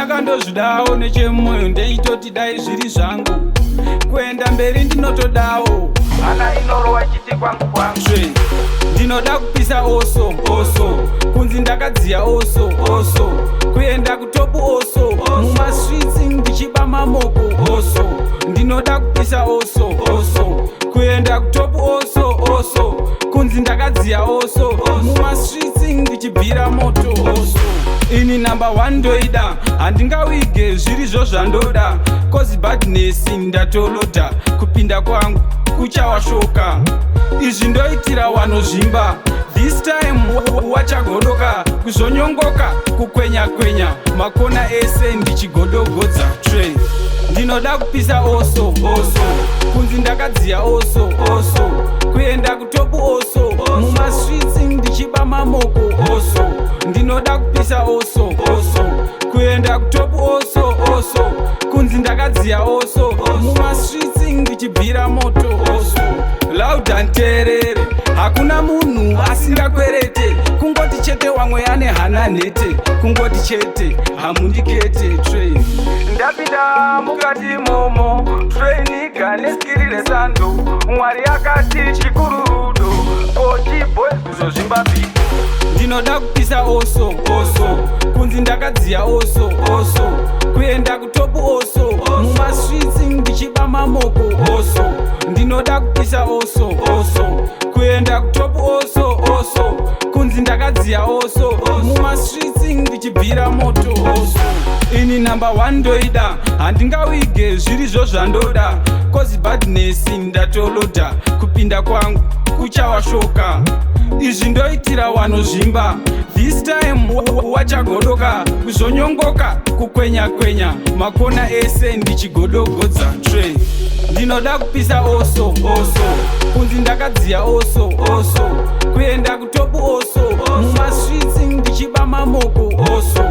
ndakandozvidawo nechemwoyo ndeitoti dai zviri zvangu kuenda mberi ndinotodawo hana inorova chiti kwangu Trey, ndinoda kupisa oso kunzi ndakadziya oso kuenda kutopu oso mumastreets ndichiba mamoko oso ndinoda kupisa oso kuenda kutopu oso kunzi ndakadziya oso mumastreets ndichibvira moto oso ini number 1 ndoida handingawige zvirizvo zvandoda cause badness ndatoloda kupinda kwangu kuchawashoka izvi ndoitira wanozvimba this time wachagodoka kuzonyongoka kukwenya makona ese ndichigodogodza Trey, ndinoda kupisa oso kunzi ndakadziya oso kuenda kutopu oso mumastreets ndichiba mamoko oso ndinoda kupisa oso kuenda kutopu oso kunzi ndakadziya oso mumastreets ndichibvira moto oso loud and terere hakuna munhu asingakwerete kungoti chete wamwe ane hana nhete kungoti chete hamundikete Trey, ndapinda mukati momo Trey niga neskirire sando mwari akati chikurudo koti boys kuzozvimba big ndinoda kupisa oso kunzi ndakadziya oso kuenda kutopu oso mumastreets ndichiba mamoko oso ndinoda kupisa oso kuenda kutopu oso kunzi ndakadziya oso mumastreets ndichibvira moto oso ini number 1 ndoida handingawige zvirizvo zvandoda cause badness ndatoloda kupinda kwangu kuchawashoka izvi ndoitira wanozvimba this time wachagodoka kuzonyongoka kukwenya makona ese ndichigodogodza Trey, ndinoda kupisa oso kunzi ndakadziya oso kuenda kutopu oso mumastreets ndichiba mamoko oso